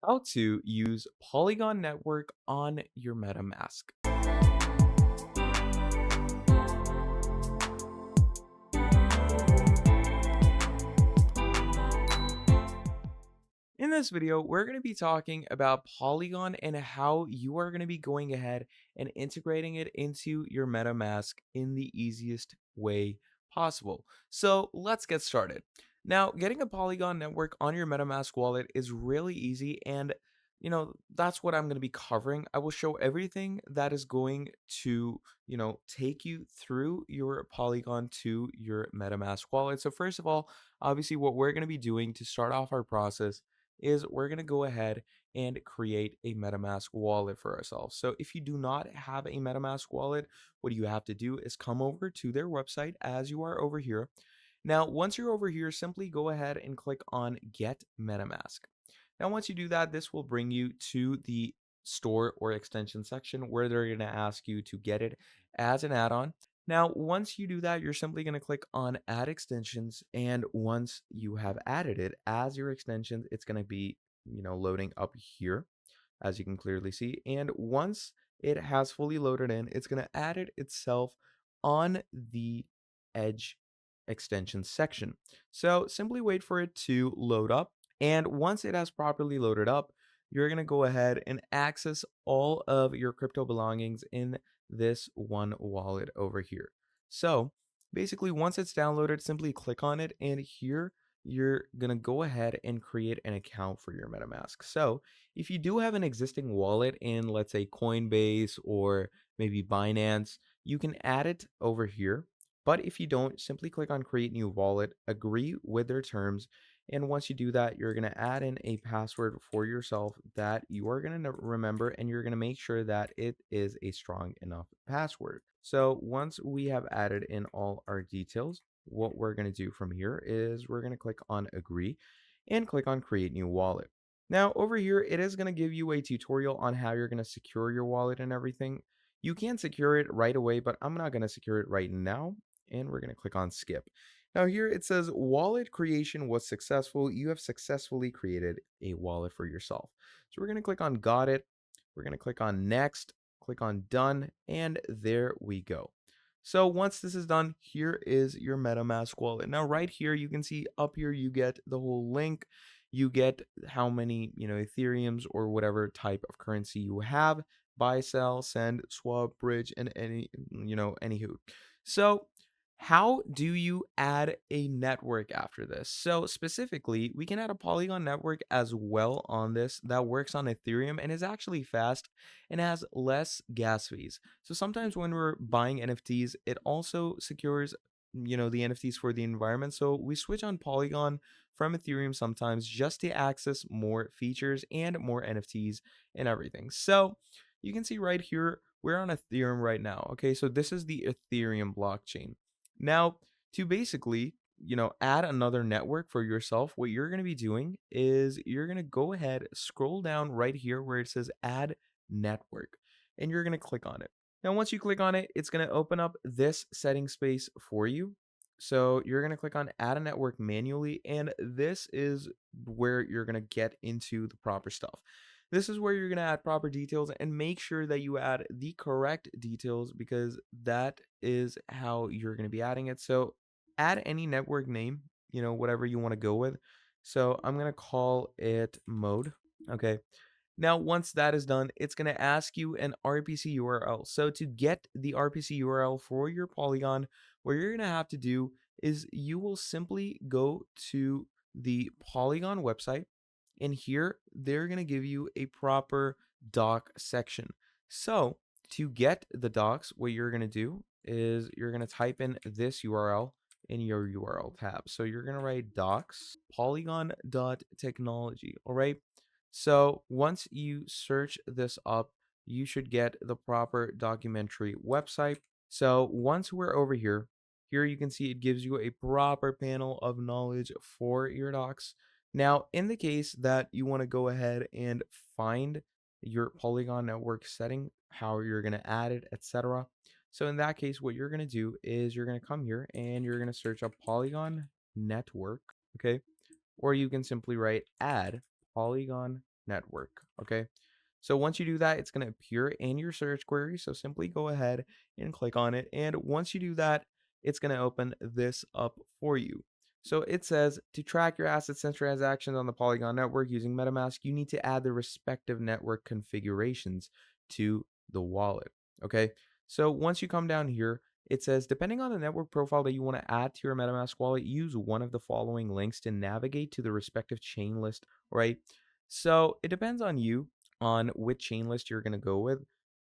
How to use Polygon Network on your MetaMask. In this video, we're going to be talking about Polygon and how you are going to be going ahead and integrating it into your MetaMask in the easiest way possible. So let's get started. Now, getting a Polygon network on your MetaMask wallet is really easy, and that's what I'm going to be covering. I will show everything that is going to, take you through your Polygon to your MetaMask wallet. So first of all, obviously what we're going to be doing to start off our process is we're going to go ahead and create a MetaMask wallet for ourselves. So if you do not have a MetaMask wallet, what you have to do is come over to their website as you are over here. Now, once you're over here, simply go ahead and click on Get MetaMask. Now, once you do that, this will bring you to the store or extension section where they're going to ask you to get it as an add-on. Now, once you do that, you're simply going to click on add extensions. And once you have added it as your extensions, it's going to be, loading up here, as you can clearly see. And once it has fully loaded in, it's going to add it itself on the edge extension section. So simply wait for it to load up. And once it has properly loaded up, you're going to go ahead and access all of your crypto belongings in this one wallet over here. So basically, once it's downloaded, simply click on it. And here you're going to go ahead and create an account for your MetaMask. So if you do have an existing wallet in, let's say, Coinbase or maybe Binance, you can add it over here. But if you don't, simply click on create new wallet, agree with their terms, and once you do that, you're going to add in a password for yourself that you are going to remember, and you're going to make sure that it is a strong enough password. So once we have added in all our details, what we're going to do from here is we're going to click on agree and click on create new wallet. Now over here, it is going to give you a tutorial on how you're going to secure your wallet and everything. You can secure it right away, but I'm not going to secure it right now. And we're going to click on skip. Now here it says wallet creation was successful. You have successfully created a wallet for yourself. So we're going to click on got it. We're going to click on next, click on done, and there we go. So once this is done, here is your MetaMask wallet. Now right here, you can see up here, you get the whole link. You get how many, Ethereums or whatever type of currency you have, buy, sell, send, swap, bridge, and anywho. So how do you add a network after this? So specifically, we can add a Polygon network as well on this that works on Ethereum and is actually fast and has less gas fees. So sometimes when we're buying NFTs, it also secures, the NFTs for the environment. So we switch on Polygon from Ethereum sometimes just to access more features and more NFTs and everything. So you can see right here, we're on Ethereum right now. Okay, so this is the Ethereum blockchain. Now, to basically, add another network for yourself, what you're going to be doing is you're going to go ahead, scroll down right here where it says add network, and you're going to click on it. Now, once you click on it, it's going to open up this setting space for you. So you're going to click on add a network manually, and this is where you're going to get into the proper stuff. This is where you're going to add proper details and make sure that you add the correct details because that is how you're going to be adding it. So add any network name, whatever you want to go with. So I'm going to call it mode. Okay. Now, once that is done, it's going to ask you an RPC URL. So to get the RPC URL for your Polygon, what you're going to have to do is you will simply go to the Polygon website, and here they're going to give you a proper doc section. So to get the docs, what you're going to do is you're going to type in this URL in your URL tab. So you're going to write docs polygon.technology. All right. So once you search this up, you should get the proper documentary website. So once we're over here, you can see it gives you a proper panel of knowledge for your docs. Now, in the case that you want to go ahead and find your Polygon network setting, how you're going to add it, etc. So in that case, what you're going to do is you're going to come here and you're going to search up Polygon network, okay? Or you can simply write add Polygon Network. Okay. So once you do that, it's going to appear in your search query. So simply go ahead and click on it. And once you do that, it's going to open this up for you. So it says to track your assets and transactions on the Polygon network using MetaMask, you need to add the respective network configurations to the wallet. Okay. So once you come down here, it says depending on the network profile that you want to add to your MetaMask wallet, use one of the following links to navigate to the respective chain list, right? So it depends on you on which chain list you're going to go with.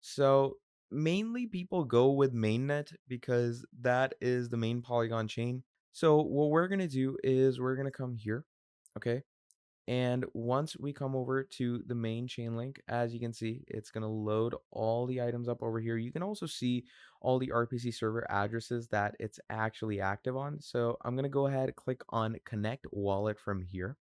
So mainly people go with mainnet because that is the main Polygon chain. So what we're going to do is we're going to come here, okay? And once we come over to the main chain link, as you can see, it's going to load all the items up over here. You can also see all the RPC server addresses that it's actually active on. So I'm going to go ahead and click on connect wallet from here.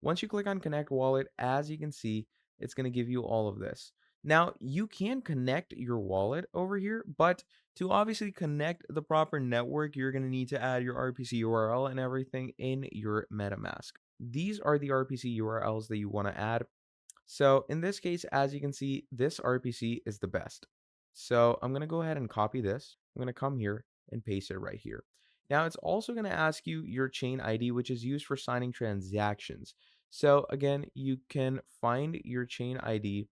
Once you click on connect wallet, as you can see, it's going to give you all of this. Now, you can connect your wallet over here, but to obviously connect the proper network, you're going to need to add your RPC URL and everything in your MetaMask. These are the RPC URLs that you want to add. So in this case, as you can see, this RPC is the best. So I'm going to go ahead and copy this. I'm going to come here and paste it right here. Now it's also going to ask you your chain ID, which is used for signing transactions. So again, you can find your chain ID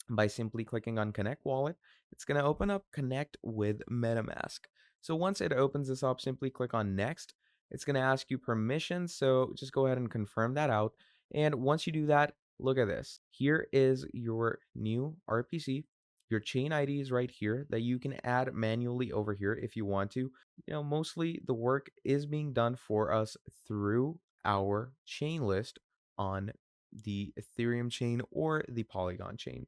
by simply clicking on Connect Wallet. It's going to open up Connect with MetaMask. So once it opens this up, simply click on Next. It's going to ask you permissions, so just go ahead and confirm that out. And once you do that, look at this. Here is your new RPC. Your chain ID is right here that you can add manually over here if you want to. Mostly the work is being done for us through our chain list on the Ethereum chain or the Polygon chain.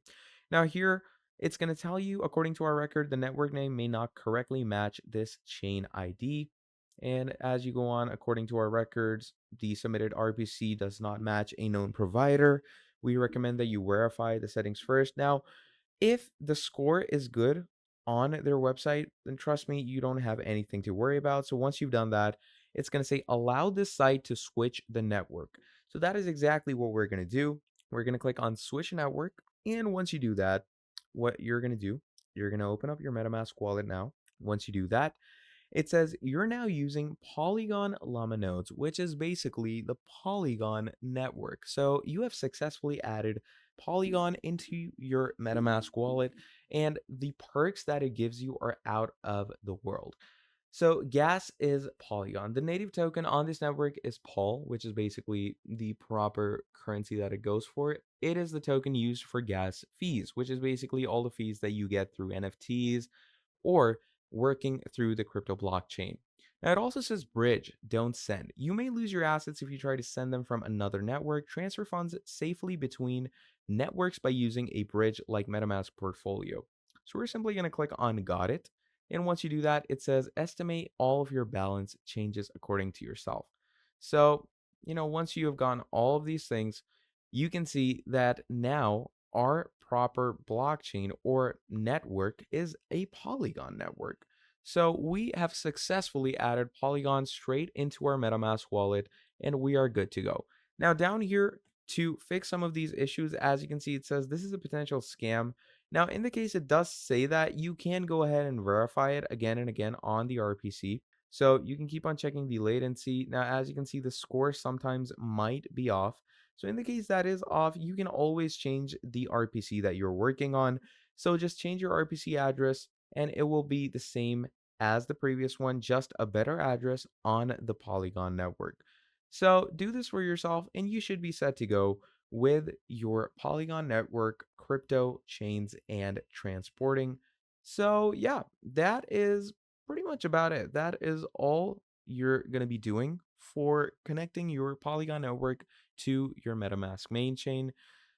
Now here, it's going to tell you, according to our record, the network name may not correctly match this chain ID. And as you go on, according to our records, the submitted RPC does not match a known provider. We recommend that you verify the settings first. Now, if the score is good on their website, then trust me, you don't have anything to worry about. So once you've done that, it's going to say allow this site to switch the network. So that is exactly what we're going to do. We're going to click on switch network. And once you do that, what you're going to do, you're going to open up your MetaMask wallet now. Once you do that, it says you're now using Polygon Llama nodes, which is basically the Polygon network. So you have successfully added Polygon into your MetaMask wallet, and the perks that it gives you are out of the world. So gas is Polygon. The native token on this network is Pol, which is basically the proper currency that it goes for. It is the token used for gas fees, which is basically all the fees that you get through NFTs or working through the crypto blockchain. Now, it also says bridge, don't send. You may lose your assets if you try to send them from another network. Transfer funds safely between networks by using a bridge like MetaMask Portfolio. So we're simply going to click on Got It. And once you do that, it says estimate all of your balance changes according to yourself. So, once you have gone all of these things, you can see that now our proper blockchain or network is a Polygon network. So we have successfully added Polygon straight into our MetaMask wallet and we are good to go. Now down here to fix some of these issues, as you can see, it says this is a potential scam. Now in the case it does say that, you can go ahead and verify it again and again on the RPC. So you can keep on checking the latency. Now as you can see, the score sometimes might be off. So in the case that is off, you can always change the RPC that you're working on. So just change your RPC address and it will be the same as the previous one, just a better address on the Polygon network. So do this for yourself and you should be set to go with your Polygon network, crypto chains, and transporting. So yeah, that is pretty much about it. That is all you're going to be doing for connecting your Polygon network to your MetaMask main chain.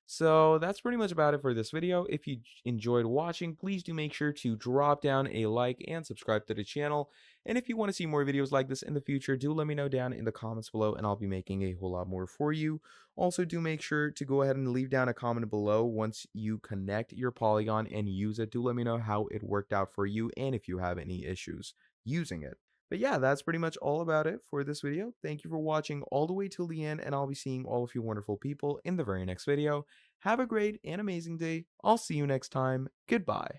So that's pretty much about it for this video. If you enjoyed watching, please do make sure to drop down a like and subscribe to the channel. And if you want to see more videos like this in the future, do let me know down in the comments below and I'll be making a whole lot more for you. Also, do make sure to go ahead and leave down a comment below once you connect your Polygon and use it. Do let me know how it worked out for you and if you have any issues using it. But yeah, that's pretty much all about it for this video. Thank you for watching all the way till the end, and I'll be seeing all of you wonderful people in the very next video. Have a great and amazing day. I'll see you next time. Goodbye.